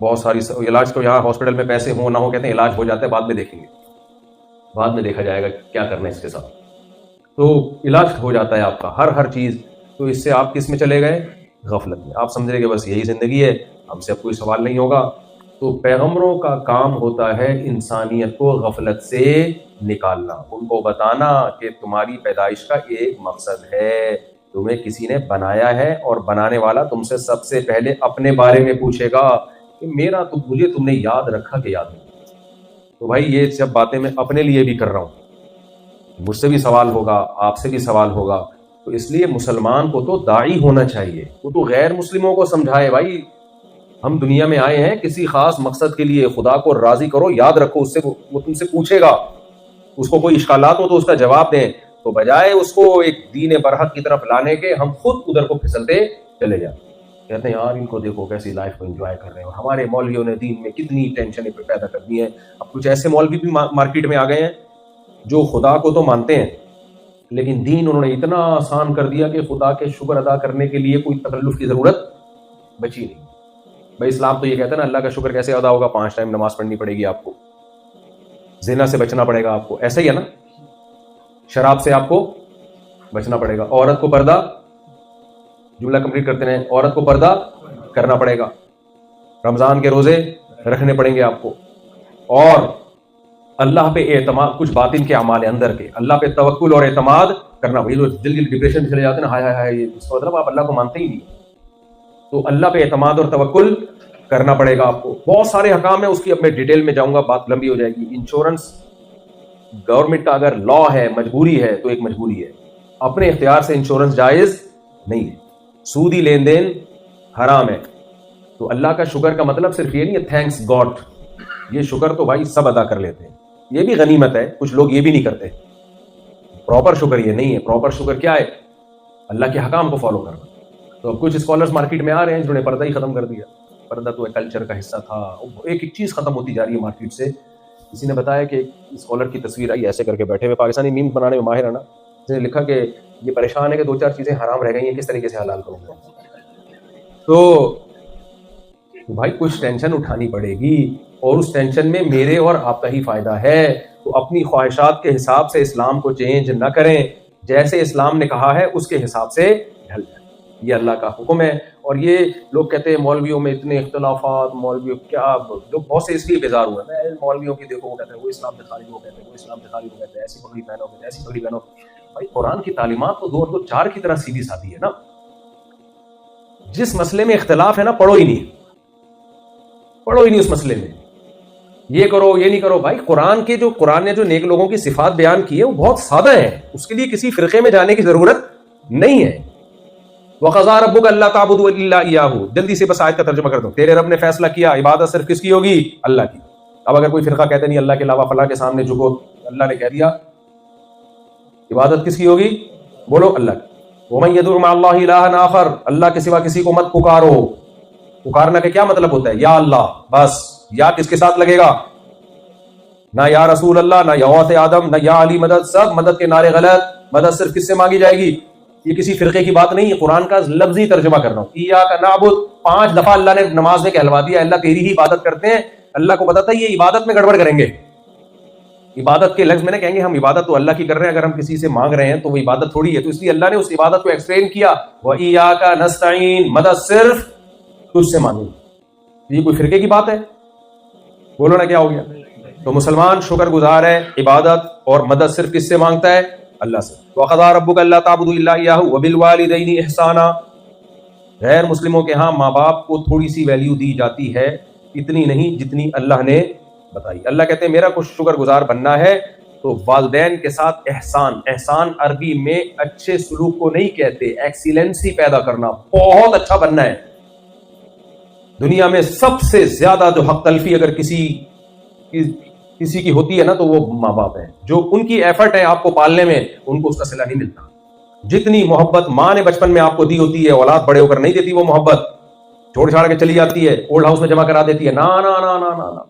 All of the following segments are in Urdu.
بہت ساری علاج کو یہاں ہاسپٹل میں پیسے ہوں نہ ہو کہتے ہیں علاج ہو جاتا ہے، بعد میں دیکھیں گے، بعد میں دیکھا جائے گا کیا کرنا ہے اس کے ساتھ. تو علاج ہو جاتا ہے آپ کا ہر چیز. تو اس سے آپ کس میں چلے گئے؟ غفلت میں. آپ سمجھ رہے کہ بس یہی زندگی ہے، ہم سے اب کوئی سوال نہیں ہوگا. تو پیغمبروں کا کام ہوتا ہے انسانیت کو غفلت سے نکالنا، ان کو بتانا کہ تمہاری پیدائش کا ایک مقصد ہے، تمہیں کسی نے بنایا ہے، اور بنانے والا تم سے سب سے پہلے اپنے بارے میں پوچھے گا کہ مجھے تم نے یاد رکھا کہ یاد نہیں. تو بھائی یہ سب باتیں میں اپنے لیے بھی کر رہا ہوں، مجھ سے بھی سوال ہوگا، آپ سے بھی سوال ہوگا. تو اس لیے مسلمان کو تو داعی ہونا چاہیے، وہ تو غیر مسلموں کو سمجھائے. بھائی ہم دنیا میں آئے ہیں کسی خاص مقصد کے لیے، خدا کو راضی کرو، یاد رکھو اس سے وہ تم سے پوچھے گا، اس کو کوئی اشکالات ہو تو اس کا جواب دیں. تو بجائے اس کو ایک دین برحق کی طرف لانے کے ہم خود ادھر کو پھسلتے چلے جائیں. کہتے ہیں یار ان کو دیکھو کیسی لائف کو انجوائے کر رہے ہیں، اور ہمارے مولویوں نے دین میں کتنی ٹینشنیں پیدا کر دی ہیں. اب کچھ ایسے مولوی بھی مارکیٹ میں آ گئے ہیں جو خدا کو تو مانتے ہیں لیکن دین انہوں نے اتنا آسان کر دیا کہ خدا کے شکر ادا کرنے کے لیے کوئی تکلف کی ضرورت بچی نہیں. بھائی اسلام تو یہ کہتا ہے نا اللہ کا شکر کیسے ادا ہوگا؟ 5 ٹائم نماز پڑھنی پڑے گی آپ کو، زنا سے بچنا پڑے گا آپ کو، ایسا ہی ہے نا، شراب سے آپ کو بچنا پڑے گا، عورت کو پردہ، جملہ کمپلیٹ کرتے ہیں، عورت کو پردہ کرنا پڑے گا، رمضان کے روزے رکھنے پڑیں گے آپ کو، اور اللہ پہ اعتماد، کچھ باطن کے اعمال اندر کے، اللہ پہ توکل اور اعتماد کرنا. وہی لوگ جلدی ڈپریشن میں چلے جاتے ہیں نا، ہائے ہائے اس کا مطلب آپ اللہ کو مانتے ہی نہیں. تو اللہ پہ اعتماد اور توکل کرنا پڑے گا آپ کو. بہت سارے حکام ہیں، اس کی اب میں ڈیٹیل میں جاؤں گا، بات لمبی ہو جائے گی. انشورنس گورنمنٹ کا اگر لا ہے، مجبوری ہے تو ایک مجبوری ہے، اپنے اختیار سے انشورنس جائز نہیں ہے. سودی لین دین حرام ہے. تو اللہ کا شکر کا مطلب صرف یہ نہیں ہے تھینکس گاڈ، یہ شکر تو بھائی سب ادا کر لیتے ہیں، یہ بھی غنیمت ہے، کچھ لوگ یہ بھی نہیں کرتے. پراپر شکر یہ نہیں ہے. پراپر شکر کیا ہے؟ اللہ کے حکام کو فالو کرنا. تو اب کچھ اسکالرز مارکیٹ میں آ رہے ہیں جنہوں نے پردہ ہی ختم کر دیا. پردہ تو کلچر کا حصہ تھا، ایک چیز ختم ہوتی جا رہی ہے مارکیٹ سے. کسی نے بتایا کہ اسکالر کی تصویر آئی ایسے کر کے بیٹھے ہوئے، پاکستانی میم بنانے میں ماہر ہے نا، اس نے لکھا کہ یہ پریشان ہے کہ 2-4 چیزیں حرام رہ گئی ہیں، کس طریقے سے حلال کروں گا. تو بھائی کچھ ٹینشن اٹھانی پڑے گی، اور اس ٹینشن میں میرے اور آپ کا ہی فائدہ ہے. تو اپنی خواہشات کے حساب سے اسلام کو چینج نہ کریں، جیسے اسلام نے کہا ہے اس کے حساب سے ڈھل جائیں. یہ اللہ کا حکم ہے. اور یہ لوگ کہتے ہیں مولویوں میں اتنے اختلافات، مولویوں کیا، لوگ بہت سے اس لیے بیزار ہوئے ہیں. مولویوں کی دیکھو وہ کہتے ہیں وہ اسلام سے خارج، وہ کہتے ہیں وہ اسلام سے خارج، وہ کہتے ہیں ایسی پگڑی پہنو، ایسی پگڑی پہنو. بھائی قرآن کی تعلیمات تو 2 اور 2 4 کی طرح سیدھی سادھی ہے نا. جس مسئلے میں اختلاف ہے نا، پڑھو ہی نہیں اس مسئلے میں، یہ کرو یہ نہیں کرو. بھائی قرآن نے جو نیک لوگوں کی صفات بیان کی ہے وہ بہت سادہ ہے، اس کے لیے کسی فرقے میں جانے کی ضرورت نہیں ہے. وَقَضَىٰ رَبُّكَ أَلَّا تَعْبُدُوا إِلَّا إِيَّاهُ. جلدی سے بس آیت کا ترجمہ کر دو. تیرے رب نے فیصلہ کیا عبادت صرف کس کی ہوگی؟ اللہ کی. اب اگر کوئی فرقہ کہتے نہیں اللہ کے علاوہ فلاں کے سامنے جھکو، اللہ نے کہہ دیا عبادت کس کی ہوگی؟ بولو اللہ کی. وَمَن يَدْعُ مَعَ اللَّهِ إِلَٰهًا آخَرَ. اللہ کے سوا کسی کو مت پکارو. پکارنا کا کیا مطلب ہوتا ہے؟ یا اللہ. بس یا کس کے ساتھ لگے گا؟ نہ یا رسول اللہ، نہ یا غوث آدم، نہ یا علی مدد. سب مدد کے نعرے غلط. مدد صرف کس سے مانگی جائے گی؟ یہ کسی فرقے کی بات نہیں ہے، قرآن کا لفظی ترجمہ کر رہا ہوں. ایاک نعبد 5 دفعہ اللہ نے نماز میں کہلوا دیا اللہ تیری ہی عبادت کرتے ہیں. اللہ کو پتا تھا یہ عبادت میں گڑبڑ کریں گے. عبادت کے لفظ میں نے کہیں گے ہم عبادت تو اللہ کی کر رہے ہیں، اگر ہم کسی سے مانگ رہے ہیں تو وہ عبادت تھوڑی ہے. تو اس لیے اللہ نے اس عبادت کو ایکسپلین کیا، وَإِيَّاكَ نَسْتَعِينُ. مدد صرف تجھ سے مانگیں. یہ کوئی فرقے کی بات ہے؟ بولو نا کیا ہو گیا؟ تو مسلمان شکر گزار ہے، عبادت اور مدد صرف کس سے مانگتا ہے؟ اللہ سے. وَقَضَىٰ رَبُّكَ أَلَّا تَعْبُدُوا إِلَّا إِيَّاهُ وَبِالْوَالِدَيْنِ إِحْسَانًا. غیر مسلموں کے ہاں ماں باپ کو تھوڑی سی ویلیو دی جاتی ہے، اتنی نہیں جتنی اللہ نے بتائی. اللہ کہتے ہیں میرا کچھ شکر گزار بننا ہے تو والدین کے ساتھ احسان. احسان عربی میں اچھے سلوک کو نہیں کہتے، ایکسیلنسی پیدا کرنا، بہت اچھا بننا ہے. دنیا میں سب سے زیادہ جو حق تلفی اگر کسی کی ہوتی ہے نا تو وہ ماں باپ ہیں. جو ان کی ایفرٹ ہے آپ کو پالنے میں، ان کو اس کا صلہ نہیں ملتا. جتنی محبت ماں نے بچپن میں آپ کو دی ہوتی ہے، اولاد بڑے ہو کر نہیں دیتی. وہ محبت چھوڑ چھاڑ کے چلی جاتی ہے، اولڈ ہاؤس میں جمع کرا دیتی ہے. نا نا نا نا نا نا.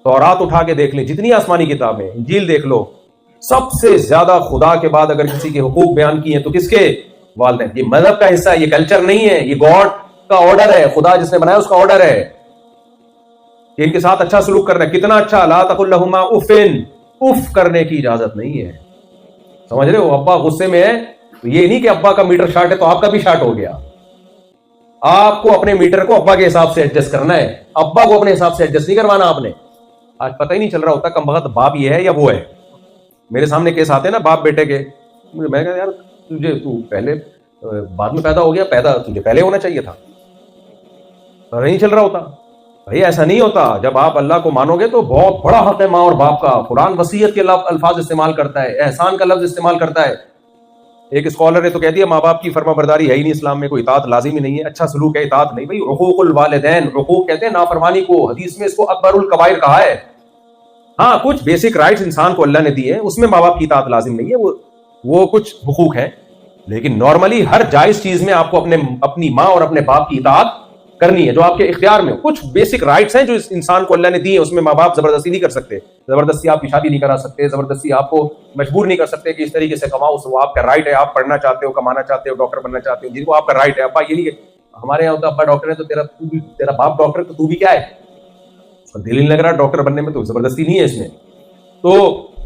تورات اٹھا کے دیکھ لیں، جتنی آسمانی کتابیں، انجیل دیکھ لو، سب سے زیادہ خدا کے بعد اگر کسی کے حقوق بیان کیے ہیں تو کس کے؟ والدین. یہ مذہب کا حصہ ہے، یہ کلچر نہیں ہے، یہ گاڈ کا آرڈر ہے. خدا جس نے بنایا اس کا آرڈر ہے. کہ ان کے ساتھ اچھا سلوک کرنا ہے. کتنا اچھا؟ لا تقل لہما افن، اف کرنے کی اجازت نہیں ہے. سمجھ رہے ہو؟ ابا غصے میں ہے تو یہ نہیں کہ ابا کا میٹر شارٹ ہے تو آپ کا بھی شارٹ ہو گیا. آپ کو اپنے میٹر کو ابا کے حساب سے ایڈجسٹ کرنا ہے، ابا کو اپنے حساب سے ایڈجسٹ نہیں کروانا آپ نے. آج پتہ ہی نہیں چل رہا ہوتا کم وقت باپ یہ ہے یا وہ ہے. میرے سامنے کیس آتے ہیں نا باپ بیٹے کے، میں کہا یار تو پہلے بعد میں پیدا ہو گیا، پیدا تجھے پہلے ہونا چاہیے تھا. نہیں چل رہا ہوتا بھائی، ایسا نہیں ہوتا. جب آپ اللہ کو مانو گے تو بہت بڑا حق ہے ماں اور باپ کا. قرآن وصیت کے الفاظ استعمال کرتا ہے، احسان کا لفظ استعمال کرتا ہے. ایک اسکالر ہے تو کہہ دیا ماں باپ کی فرما برداری ہے ہی نہیں اسلام میں، کوئی اطاعت لازم ہی نہیں ہے. اچھا سلوک ہے، اطاعت نہیں. بھائی حقوق الوالدین، حقوق کہتے ہیں نافرمانی کو، حدیث میں اس کو اکبر الکبائر کہا ہے. ہاں کچھ بیسک رائٹس انسان کو اللہ نے دی ہیں، اس میں ماں باپ کی اطاعت لازم نہیں ہے، وہ کچھ حقوق ہیں. لیکن نارملی ہر جائز چیز میں آپ کو اپنی ماں اور اپنے باپ کی اطاعت کرنی ہے جو آپ کے اختیار میں. کچھ بیسک رائٹس ہیں جو اس انسان کو اللہ نے دی ہیں، اس میں ماں باپ زبردستی نہیں کر سکتے. زبردستی آپ کی شادی نہیں کرا سکتے، زبردستی آپ کو مجبور نہیں کر سکتے کہ اس طریقے سے کماؤ. وہ آپ کا رائٹ ہے. آپ پڑھنا چاہتے ہو، کمانا چاہتے ہو، ڈاکٹر بننا چاہتے ہو، جن کو آپ کا رائٹ ہے. ابا یہ نہیں کہ ہمارے یہاں ہوتا ابا ڈاکٹر ہے تو تیرا باپ ڈاکٹر ہے تو تو بھی کیا ہے، اس کا دل نہیں لگ رہا ڈاکٹر بننے میں، تو زبردستی نہیں ہے اس میں. تو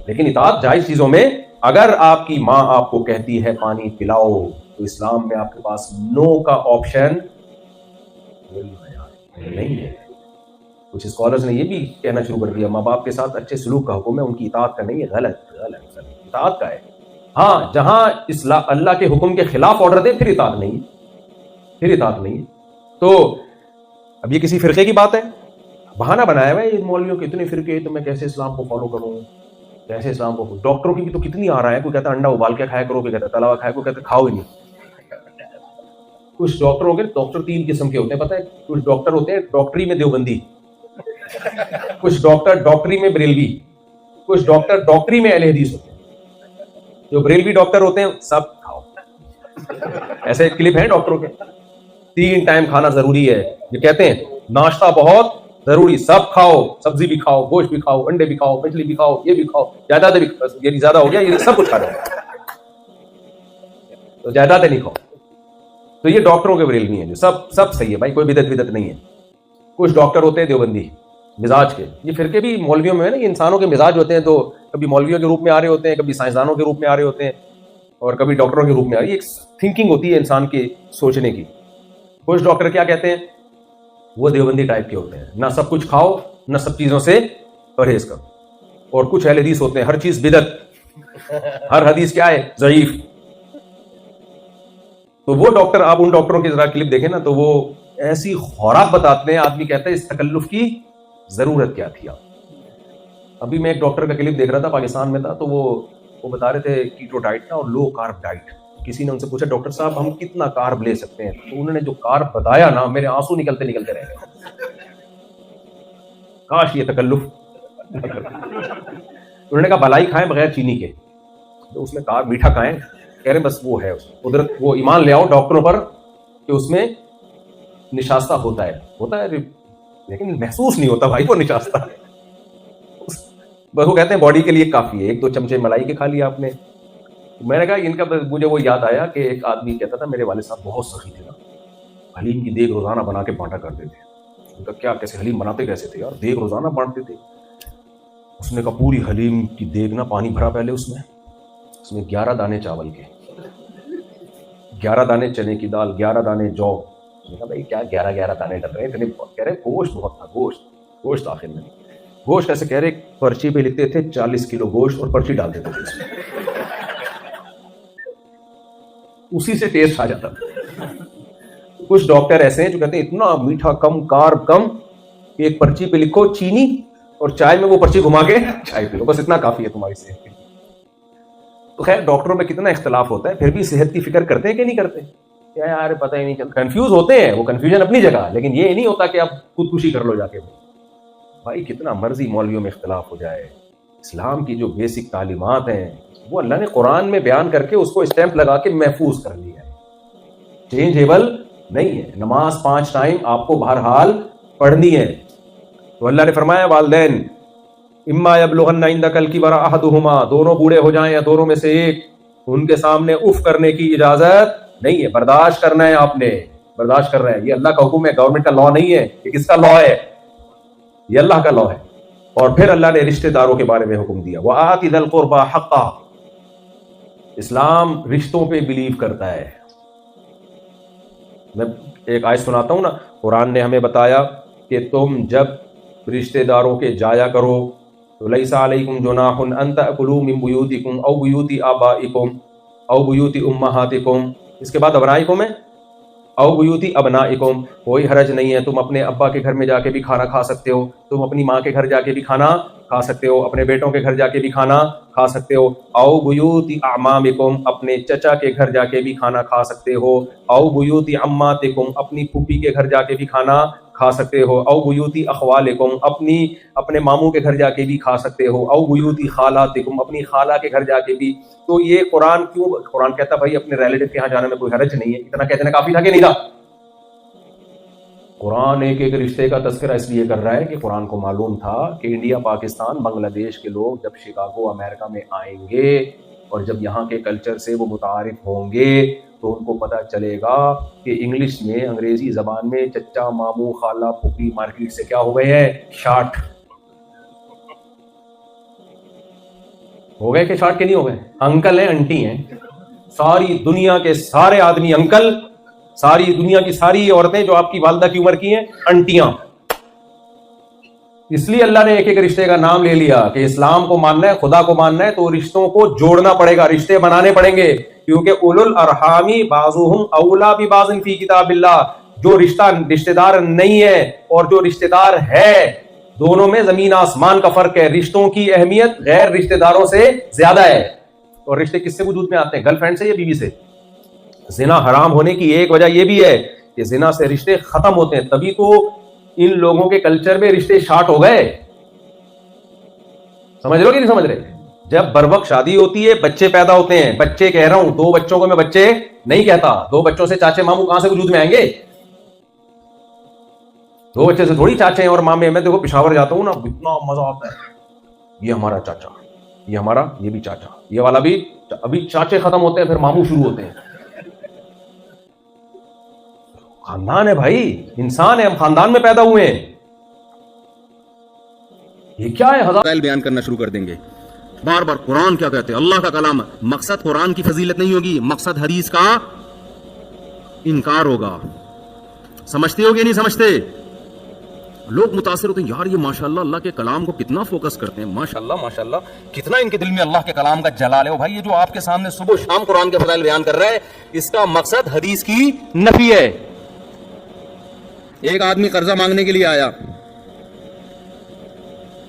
لیکن اطاعت جائز چیزوں میں. اگر آپ کی ماں آپ کو کہتی ہے پانی پلاؤ تو اسلام میں آپ کے پاس نو کا آپشن نہیں ہے. کچھ اسکالرز نے یہ بھی کہنا شروع کر دیا ماں باپ کے ساتھ اچھے سلوک کا حکم ہے، ان کی اطاعت کا نہیں ہے. غلط اطاعت کا ہے. ہاں جہاں اللہ کے حکم کے خلاف آرڈر دے پھر اطاعت نہیں ہے. تو اب یہ کسی فرقے کی بات ہے، بہانہ بنایا ہوا ہے ان مولویوں کے اتنے فرقے، تو میں کیسے اسلام کو فالو کروں، کیسے اسلام کو. ڈاکٹروں کی بھی تو کتنی آ رہا ہے، کوئی کہتا ہے انڈا ابال کے کھایا کرو، کوئی کہتا ہے تلا ہوا کھایا، کوئی کہتا ہے کھاؤ ہی نہیں. کچھ ڈاکٹر ہوں گے، ڈاکٹر 3 قسم کے ہوتے ہیں پتہ ہے. کچھ ڈاکٹر ہوتے ہیں ڈاکٹری میں دیوبندی، کچھ ڈاکٹر ڈاکٹری میں بریلوی، کچھ ڈاکٹر ڈاکٹری میں اہل حدیث ہوتے ہیں. جو بریلوی ڈاکٹر ہوتے ہیں سب کھاؤ، ایسے کلپ ہیں ڈاکٹروں کے. 3 ٹائم کھانا ضروری ہے، یہ کہتے ہیں ناشتہ بہت ضروری، سب کھاؤ، سبزی بھی کھاؤ، گوشت بھی کھاؤ، انڈے بھی کھاؤ، مچھلی بھی کھاؤ، یہ بھی کھاؤ، جائیدادیں بھی. یہ زیادہ ہو گیا، یہ سب کچھ کھا رہے ہیں تو جائیدادیں نہیں کھاؤ. تو یہ ڈاکٹروں کے بریلوی ہیں جو سب صحیح ہے بھائی، کوئی بدعت نہیں ہے. کچھ ڈاکٹر ہوتے ہیں دیوبندی مزاج کے. یہ فرقے بھی مولویوں میں ہے نا، یہ انسانوں کے مزاج ہوتے ہیں، تو کبھی مولویوں کے روپ میں آ رہے ہوتے ہیں، کبھی سائنسدانوں کے روپ میں آ رہے ہوتے ہیں، اور کبھی ڈاکٹروں کے روپ میں آ رہی ہے. ایک تھنکنگ ہوتی ہے انسان کی سوچنے کی. کچھ ڈاکٹر کیا کہتے ہیں، وہ دیوبندی ٹائپ کے ہوتے ہیں، نہ سب کچھ کھاؤ نہ سب چیزوں سے پرہیز کرو. اور کچھ اہل حدیث ہوتے ہیں ہر چیز بدعت، ہر حدیث کیا ہے، ضعیف. تو وہ ڈاکٹر، آپ ان ڈاکٹروں کی ذرا کلپ دیکھیں نا، تو وہ ایسی خورات بتاتے ہیں، آدمی کہتا ہے اس تکلف کی ضرورت کیا تھی. ابھی میں ایک ڈاکٹر کا کلپ دیکھ رہا تھا، پاکستان میں تھا، تو وہ بتا رہے تھے کیٹو ڈائٹ اور لو کارب ڈائٹ. کسی نے ان سے پوچھا ڈاکٹر صاحب ہم کتنا کارب لے سکتے ہیں، تو انہوں نے جو کارب بتایا نا، میرے آنسو نکلتے رہ گئے. کاش یہ تکلف. انہوں نے کہا بھلائی کھائیں بغیر چینی کے، تو اس میں کارب میٹھا کھائیں. کہہ رہے بس وہ ہے قدرت، وہ ایمان لے آؤ ڈاکٹروں پر کہ اس میں نشاستہ ہوتا ہے لیکن محسوس نہیں ہوتا بھائی وہ نشاستہ. بس وہ کہتے ہیں باڈی کے لیے کافی ہے، 1-2 چمچے ملائی کے کھا لیا آپ نے. میں نے کہا ان کا مجھے وہ یاد آیا کہ ایک آدمی کہتا تھا میرے والد صاحب بہت سخی تھے نا، حلیم کی دیگ روزانہ بنا کے بانٹا کرتے تھے. ان کا کیا کیسے حلیم بناتے کیسے تھے یار، دیگ روزانہ بانٹتے تھے. اس نے کہا پوری حلیم کی دیگ نا پانی بھرا پہلے، اس میں 11 دانے چاول کے، 11 دانے چنے کی دال، 11 دانے جو. میں نے کہا بھائی کیا 11 دانے ڈل رہے ہیں. کہہ رہے گوشت بہت تھا، گوشت آخر میں گوشت ایسے کہہ رہے پرچی پہ لکھتے تھے 40 کلو گوشت اور پرچی ڈال دیتے تھے، اسی سے ٹیسٹ آ جاتا. کچھ ڈاکٹر ایسے ہیں جو کہتے ہیں اتنا میٹھا کم، کارب کم، ایک پرچی پہ لکھو چینی اور چائے میں وہ پرچی گھما کے چائے پی لو، بس اتنا کافی ہے تمہاری صحت کے لیے. تو خیر ڈاکٹروں میں کتنا اختلاف ہوتا ہے، پھر بھی صحت کی فکر کرتے ہیں کہ نہیں کرتے. کیا یار پتہ ہی نہیں چلتا، کنفیوز ہوتے ہیں، وہ کنفیوژن اپنی جگہ، لیکن یہ نہیں ہوتا کہ آپ خودکشی کر لو جا کے. بھائی کتنا مرضی مولویوں میں اختلاف ہو جائے، اسلام کی جو بیسک تعلیمات ہیں وہ اللہ نے قرآن میں بیان کر کے اس کو اسٹیمپ لگا کے محفوظ کر لیا ہے، چینجیبل نہیں ہے. نماز 5 ٹائم آپ کو بہرحال پڑھنی ہے. تو اللہ نے فرمایا والدین اما یبلغن عندک الکبر احدہما، دونوں بوڑھے ہو جائیں یا دونوں میں سے ایک، ان کے سامنے اف کرنے کی اجازت نہیں ہے. برداشت کرنا ہے، آپ نے برداشت کرنا ہے. یہ اللہ کا حکم ہے، گورنمنٹ کا لا نہیں ہے. یہ کس کا لا ہے؟ یہ اللہ کا لا ہے. اور پھر اللہ نے رشتہ داروں کے بارے میں حکم دیا, وَآتِ ذَا الْقُرْبَى حَقَّهُ. اسلام رشتوں پہ بلیو کرتا ہے. میں ایک آیت سناتا ہوں نا, قرآن نے ہمیں بتایا کہ تم جب رشتہ داروں کے جایا کرو تو لیس علیکم جناح ان تأکلوا من بیوتکم او بیوت آبائکم او بیوت امہاتکم, اس کے بعد ابنائکم ہے, او بیوت ابنائکم, کوئی حرج نہیں ہے, تم اپنے ابا کے گھر میں جا کے بھی کھانا کھا سکتے ہو, تم اپنی ماں کے گھر جا کے بھی کھانا کھا سکتے ہو, اپنے بیٹوں کے گھر جا کے بھی کھانا کھا سکتے ہو, او بیوت اعمامکم, اپنے چچا کے گھر جا کے بھی کھانا کھا سکتے ہو, او بیوت عماتکم, اپنی پھوپھی کے گھر جا کے بھی کھانا کھا سکتے ہو, او بیوت اخوالکم, اپنے ماموں کے گھر جا کے بھی کھا سکتے ہو, او بیوت خالاتکم, اپنی خالہ کے گھر جا کے بھی. تو یہ قرآن کیوں, قرآن کہتا بھائی اپنے ریلیٹو کے یہاں جانے میں کوئی حرج نہیں ہے, اتنا کہتے ہیں کافی تھا کہ نہیں تھا؟ قرآن ایک ایک رشتے کا تذکرہ اس لیے کر رہا ہے کہ قرآن کو معلوم تھا کہ انڈیا, پاکستان, بنگلہ دیش کے لوگ جب شکاگو امریکہ میں آئیں گے اور جب یہاں کے کلچر سے وہ متعارف ہوں گے تو ان کو پتہ چلے گا کہ انگلش میں, انگریزی زبان میں چچا, ماموں, خالہ, پھوپھی مارکیٹ سے کیا ہو گئے ہیں, شارٹ ہو گئے کہ شارٹ کے نہیں ہو گئے, انکل ہیں, انٹی ہیں, ساری دنیا کے سارے آدمی انکل, ساری دنیا کی ساری عورتیں جو آپ کی والدہ کی عمر کی ہیں انٹیاں. اس لیے اللہ نے ایک ایک رشتے کا نام لے لیا کہ اسلام کو ماننا ہے, خدا کو ماننا ہے تو رشتوں کو جوڑنا پڑے گا, رشتے بنانے پڑیں گے, کیونکہ اولو الارحام بعضهم اولا ببعض فی کتاب اللہ. جو رشتہ دار نہیں ہے اور جو رشتہ دار ہے, دونوں میں زمین آسمان کا فرق ہے. رشتوں کی اہمیت غیر رشتہ داروں سے زیادہ ہے. اور رشتے کس سے وجود میں آتے ہیں, گرل فرینڈ سے یا بیوی سے؟ زنا حرام ہونے کی ایک وجہ یہ بھی ہے کہ زنا سے رشتے ختم ہوتے ہیں, تبھی تو ان لوگوں کے کلچر میں رشتے شارٹ ہو گئے. سمجھ رہے ہو کہ نہیں سمجھ رہے؟ جب بروقت شادی ہوتی ہے بچے پیدا ہوتے ہیں, بچے کہہ رہا ہوں, 2 بچوں کو میں بچے نہیں کہتا, 2 بچوں سے چاچے ماموں کہاں سے وجود میں آئیں گے؟ 2 بچے سے تھوڑی چاچے ہیں اور مامے. میں دیکھو پشاور جاتا ہوں نا, اتنا مزہ آتا ہے, یہ ہمارا چاچا, یہ ہمارا, یہ بھی چاچا, یہ والا بھی. ابھی چاچے ختم ہوتے ہیں پھر ماموں شروع ہوتے ہیں. خاندان ہے بھائی, انسان ہے, ہم خاندان میں پیدا ہوئے ہیں. یہ کیا ہے, مسائل بیان کرنا شروع کر دیں گے. بار بار قرآن کیا کہتے ہیں, اللہ کا کلام. مقصد قرآن کی فضیلت نہیں ہوگی, مقصد حدیث کا انکار ہوگا. سمجھتے ہو کہ نہیں سمجھتے؟ لوگ متاثر ہوتے ہیں, یار یہ ماشاءاللہ اللہ کے کلام کو کتنا فوکس کرتے ہیں, ماشاءاللہ کتنا ان کے دل میں اللہ کے کلام کا جلال ہے. بھائی یہ جو آپ کے سامنے صبح و شام قرآن کے فضائل بیان کر رہا ہے, اس کا مقصد حدیث کی نفی ہے. ایک آدمی قرضہ مانگنے کے لیے آیا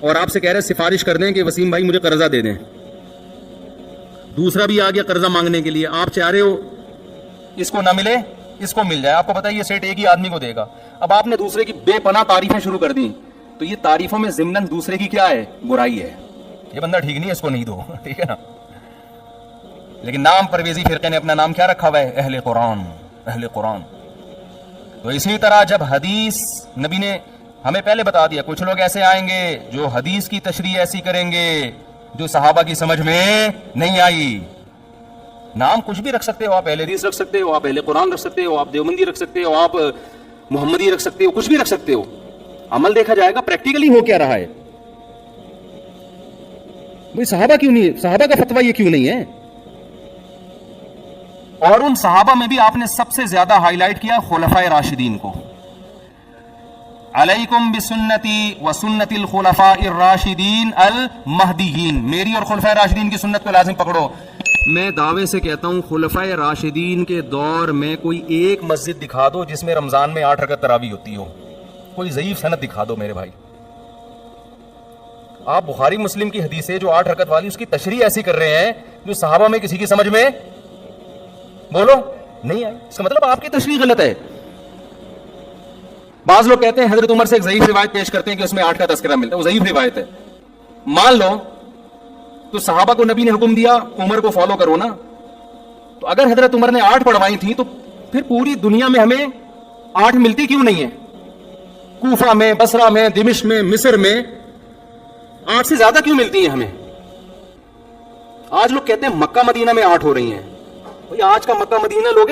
اور آپ سے کہہ رہے سفارش کر دیں کہ وسیم بھائی مجھے قرضہ دے دیں. دوسرا بھی آ گیا قرضہ مانگنے کے لیے, آپ چاہ رہے ہو اس کو نہ ملے اس کو مل جائے, آپ کو پتہ ہے یہ سیٹ ایک ہی آدمی کو دے گا. اب آپ نے دوسرے کی بے پناہ تعریفیں شروع کر دی, تو یہ تعریفوں میں ضمناً دوسرے کی کیا ہے, برائی ہے. یہ بندہ ٹھیک نہیں ہے, اس کو نہیں دو, ٹھیک ہے نا. لیکن نام پرویزی فرقے نے اپنا نام کیا رکھا ہوا ہے, اہل قرآن, اہل قرآن. تو اسی طرح جب حدیث نبی نے ہمیں پہلے بتا دیا, کچھ لوگ ایسے آئیں گے جو حدیث کی تشریح ایسی کریں گے جو صحابہ کی سمجھ میں نہیں آئی. نام کچھ بھی رکھ سکتے ہو آپ, اہل حدیث رکھ سکتے ہو, آپ اہل قرآن رکھ سکتے ہو, آپ دیوبندی رکھ سکتے ہو, آپ محمدی رکھ سکتے ہو, کچھ بھی رکھ سکتے ہو. عمل دیکھا جائے گا پریکٹیکلی ہو کیا رہا ہے. بھئی صحابہ کیوں نہیں, صحابہ کا فتویٰ یہ کیوں نہیں ہے؟ اور ان صحابہ میں بھی آپ نے سب سے زیادہ ہائی لائٹ کیا خلفائے راشدین کو. علیکم بسنتی و سنت الخلفاء الراشدین المہدیین, میری اور خلفائے راشدین کی سنت کو لازم پکڑو. میں دعوے سے کہتا ہوں خلفائے راشدین کے دور میں کوئی ایک مسجد دکھا دو جس میں رمضان میں 8 رکعت تراویح ہوتی ہو, کوئی ضعیف سند دکھا دو میرے بھائی. آپ بخاری مسلم کی حدیث ہے جو 8 رکعت والی, اس کی تشریح ایسی کر رہے ہیں جو صحابہ میں کسی کی سمجھ میں بولو نہیں آئی. اس کا مطلب آپ کی تشریح غلط ہے. بعض لوگ کہتے ہیں حضرت عمر سے ایک ضعیف روایت پیش کرتے ہیں کہ اس میں 8 کا تذکرہ ملتا ہے, وہ ضعیف روایت ہے. مان لو تو صحابہ کو نبی نے حکم دیا عمر کو فالو کرو نا, تو اگر حضرت عمر نے 8 پڑھوائی تھی تو پھر پوری دنیا میں ہمیں 8 ملتی کیوں نہیں ہے؟ کوفہ میں, بصرہ میں, دمشق میں, مصر میں 8 سے زیادہ کیوں ملتی ہیں ہمیں؟ آج لوگ کہتے ہیں مکہ مدینہ میں 8 ہو رہی ہیں. بھئی آج کا مکہ مدینہ لوگ